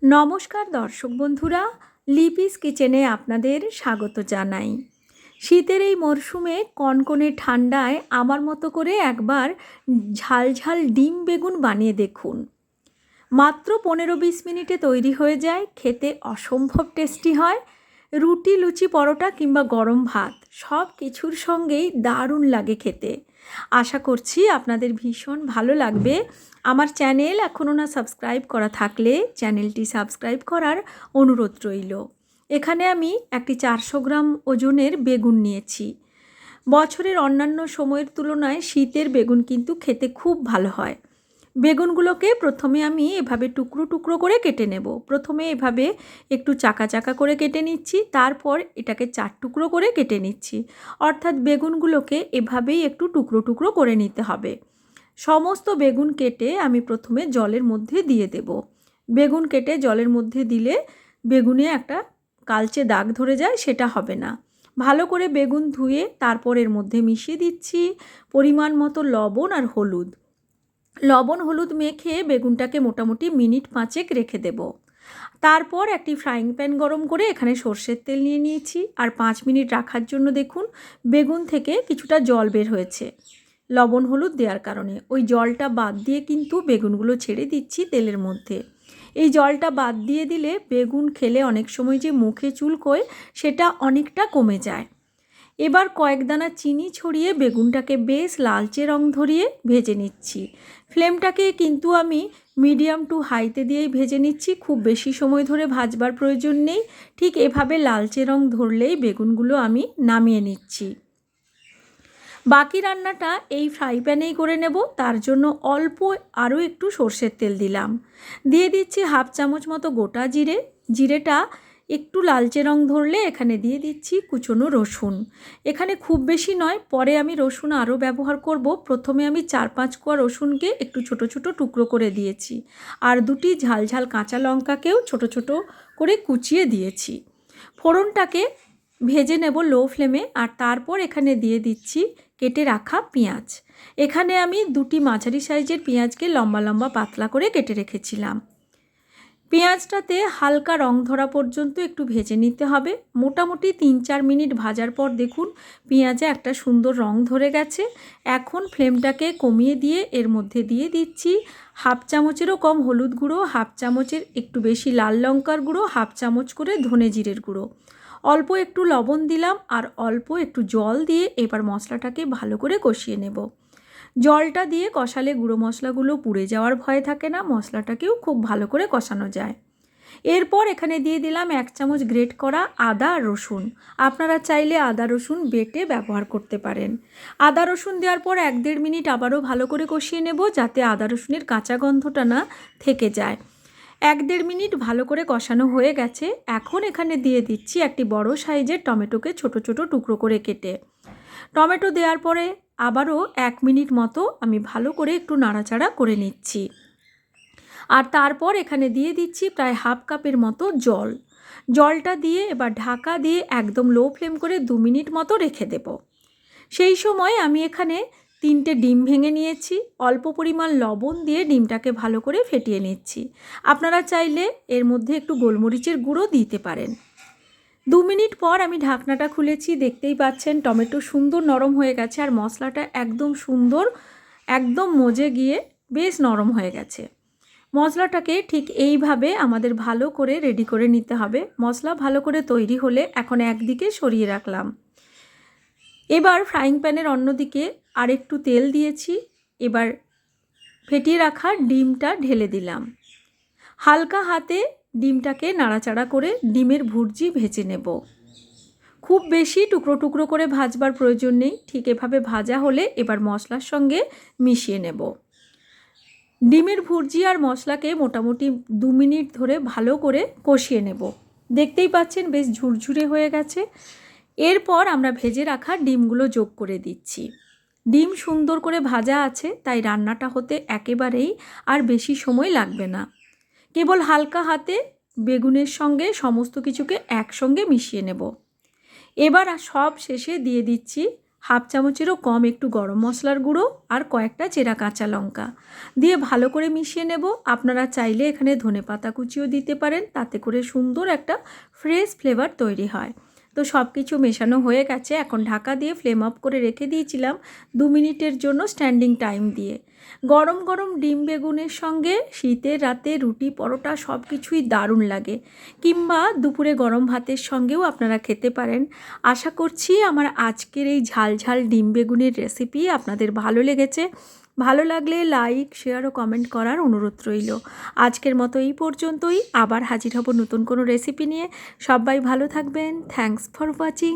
নমস্কার দর্শক বন্ধুরা, লিপিস কিচেনে আপনাদের স্বাগত জানাই। শীতের এই মরশুমে কনকনে ঠান্ডায় আমার মতো করে একবার ঝালঝাল ডিম বেগুন বানিয়ে দেখুন। মাত্র 15-20 মিনিটে তৈরি হয়ে যায়, খেতে অসম্ভব টেস্টি হয়। রুটি, লুচি, পরোটা কিংবা গরম ভাত সব কিছুর সঙ্গেই দারুণ লাগে খেতে। আশা করছি আপনাদের ভীষণ ভালো লাগবে। আমার চ্যানেল এখনও না সাবস্ক্রাইব করা থাকলে চ্যানেলটি সাবস্ক্রাইব করার অনুরোধ রইল। এখানে আমি একটি 400 গ্রাম ওজনের বেগুন নিয়েছি। বছরের অন্যান্য সময়ের তুলনায় শীতের বেগুন কিন্তু খেতে খুব ভালো হয়। বেগুনগুলোকে প্রথমে আমি এভাবে টুকরো টুকরো করে কেটে নেব। প্রথমে এভাবে একটু চাকা চাকা করে কেটে নিচ্ছি, তারপর এটাকে 4 টুকরো করে কেটে নিচ্ছি। অর্থাৎ বেগুনগুলোকে এভাবেই একটু টুকরো টুকরো করে নিতে হবে। সমস্ত বেগুন কেটে আমি প্রথমে জলের মধ্যে দিয়ে দেব। বেগুন কেটে জলের মধ্যে দিলে বেগুনে একটা কালচে দাগ ধরে যায়, সেটা হবে না। ভালো করে বেগুন ধুয়ে তারপর এর মধ্যে মিশিয়ে দিচ্ছি পরিমাণ মতো লবণ আর হলুদ। লবণ হলুদ মেখে বেগুনটাকে মোটামুটি মিনিট 5 রেখে দেব। তারপর একটি ফ্রাইং প্যান গরম করে এখানে সর্ষের তেল নিয়ে নিয়েছি, আর 5 মিনিট রাখার জন্য দেখুন বেগুন থেকে কিছুটা জল বের হয়েছে লবণ হলুদ দেওয়ার কারণে। ওই জলটা বাদ দিয়ে কিন্তু বেগুনগুলো ছেড়ে দিচ্ছি তেলের মধ্যে। এই জলটা বাদ দিয়ে দিলে বেগুন খেলে অনেক সময় যে মুখে চুলকোয় সেটা অনেকটা কমে যায়। এবার কয়েক দানা চিনি ছড়িয়ে বেগুনটাকে বেশ লালচে রং ধরিয়ে ভেজে নিচ্ছি। ফ্লেমটাকে কিন্তু আমি মিডিয়াম টু হাইতে দিয়েই ভেজে নিচ্ছি, খুব বেশি সময় ধরে ভাজবার প্রয়োজন নেই। ঠিক এভাবে লালচে রং ধরলেই বেগুনগুলো আমি নামিয়ে নিচ্ছি। বাকি রান্নাটা এই ফ্রাই প্যানেই করে নেব। তার জন্য অল্প আরও একটু সর্ষের তেল দিলাম, দিয়ে দিচ্ছি হাফ চামচ মতো গোটা জিরে। জিরেটা একটু লালচে রং ধরলে এখানে দিয়ে দিচ্ছি কুচনো রসুন। এখানে খুব বেশি নয়, পরে আমি রসুন আরও ব্যবহার করব। প্রথমে আমি 4-5 কোয়া রসুনকে একটু ছোট ছোট টুকরো করে দিয়েছি, আর দুটি ঝালঝাল কাঁচা লঙ্কাকেও ছোট ছোট করে কুচিয়ে দিয়েছি। ফোড়নটাকে ভেজে নেব লো ফ্লেমে, আর তারপর এখানে দিয়ে দিচ্ছি কেটে রাখা পেঁয়াজ। এখানে আমি দুটি মাঝারি সাইজের পেঁয়াজকে লম্বা লম্বা পাতলা করে কেটে রেখেছিলাম। পেঁয়াজটাতে হালকা রং ধরা পর্যন্ত একটু ভেজে নিতে হবে। মোটামুটি 3-4 মিনিট ভাজার পর দেখুন পেঁয়াজে একটা সুন্দর রং ধরে গেছে। এখন ফ্লেমটাকে কমিয়ে দিয়ে এর মধ্যে দিয়ে দিচ্ছি হাফ চামচেরও কম হলুদ গুঁড়ো, হাফ চামচের একটু বেশি লাল লঙ্কার গুঁড়ো, হাফ চামচ করে ধনে জিরের গুঁড়ো, অল্প একটু লবণ দিলাম, আর অল্প একটু জল দিয়ে এবার মশলাটাকে ভালো করে কষিয়ে নেব। জলটা দিয়ে কষালে গুঁড়ো মশলাগুলো পুড়ে যাওয়ার ভয় থাকে না, মশলাটাকেও খুব ভালো করে কষানো যায়। এরপর এখানে দিয়ে দিলাম 1 চামচ গ্রেট করা আদা আর রসুন। আপনারা চাইলে আদা রসুন বেটে ব্যবহার করতে পারেন। আদা রসুন দেওয়ার পর 1-1.5 মিনিট আবারও ভালো করে কষিয়ে নেব, যাতে আদা রসুনের কাঁচা গন্ধটা না থেকে যায়। 1-1.5 মিনিট ভালো করে কষানো হয়ে গেছে। এখন এখানে দিয়ে দিচ্ছি একটি বড় সাইজের টমেটোকে ছোট ছোট টুকরো করে কেটে। টমেটো দেওয়ার পরে আবারও 1 মিনিট মতো আমি ভালো করে একটু নাড়াচাড়া করে নিচ্ছি, আর তারপর এখানে দিয়ে দিচ্ছি প্রায় হাফ কাপের মতো জল। জলটা দিয়ে এবার ঢাকা দিয়ে একদম লো ফ্লেম করে 2 মিনিট মতো রেখে দেব। সেই সময় আমি এখানে 3টে ডিম ভেঙে নিয়েছি, অল্প পরিমাণ লবণ দিয়ে ডিমটাকে ভালো করে ফেটিয়ে নিচ্ছি। আপনারা চাইলে এর মধ্যে একটু গোলমরিচের গুঁড়ো দিতে পারেন। 2 মিনিট পর আমি ঢাকনাটা খুলেছি, দেখতেই পাচ্ছেন টমেটো সুন্দর নরম হয়ে গেছে, আর মশলাটা একদম সুন্দর একদম মজে গিয়ে বেশ নরম হয়ে গেছে। মশলাটাকে ঠিক এইভাবে আমাদের ভালো করে রেডি করে নিতে হবে। মশলা ভালো করে তৈরি হলে এখন একদিকে সরিয়ে রাখলাম। এবার ফ্রাইং প্যানের অন্যদিকে আরেকটু তেল দিয়েছি। এবার ফেটিয়ে রাখা ডিমটা ঢেলে দিলাম। হালকা হাতে ডিমটাকে নাড়াচাড়া করে ডিমের ভুর্জি ভেজে নেব। খুব বেশি টুকরো টুকরো করে ভাজবার প্রয়োজন নেই, ঠিক এভাবে ভাজা হলে এবার মশলার সঙ্গে মিশিয়ে নেব। ডিমের ভুর্জি আর মশলাকে মোটামুটি 2 মিনিট ধরে ভালো করে কষিয়ে নেব। দেখতেই পাচ্ছেন বেশ ঝুরঝুরে হয়ে গেছে। এরপর আমরা ভেজে রাখা ডিমগুলো যোগ করে দিচ্ছি। ডিম সুন্দর করে ভাজা আছে, তাই রান্নাটা হতে একেবারেই আর বেশি সময় লাগবে না। কেবল হালকা হাতে বেগুনের সঙ্গে সমস্ত কিছুকে একসঙ্গে মিশিয়ে নেব। এবার সব শেষে দিয়ে দিচ্ছি হাফ চামচেরও কম একটু গরম মশলার গুঁড়ো আর কয়েকটা চেরা কাঁচা লঙ্কা দিয়ে ভালো করে মিশিয়ে নেব। আপনারা চাইলে এখানে ধনেপাতা কুচিও দিতে পারেন, তাতে করে সুন্দর একটা ফ্রেশ ফ্লেভার তৈরি হয়। তো সব কিছু মেশানো হয়ে গেছে। এখন ঢাকা দিয়ে ফ্লেম অফ করে রেখে দিয়েছিলাম 2 মিনিটের জন্য স্ট্যান্ডিং টাইম দিয়ে। গরম গরম ডিম বেগুনের সঙ্গে শীতের রাতে রুটি পরোটা সব কিছুই দারুণ লাগে, কিংবা দুপুরে গরম ভাতের সঙ্গেও আপনারা খেতে পারেন। আশা করছি আমার আজকের এই ঝাল ঝাল ডিম বেগুনের রেসিপি আপনাদের ভালো লেগেছে। ভালো লাগলে লাইক, শেয়ার ও কমেন্ট করার অনুরোধ রইল। আজকের মতো এই পর্যন্তই, আবার হাজির হব নতুন কোনো রেসিপি নিয়ে। সবাই ভালো থাকবেন। Thanks for watching.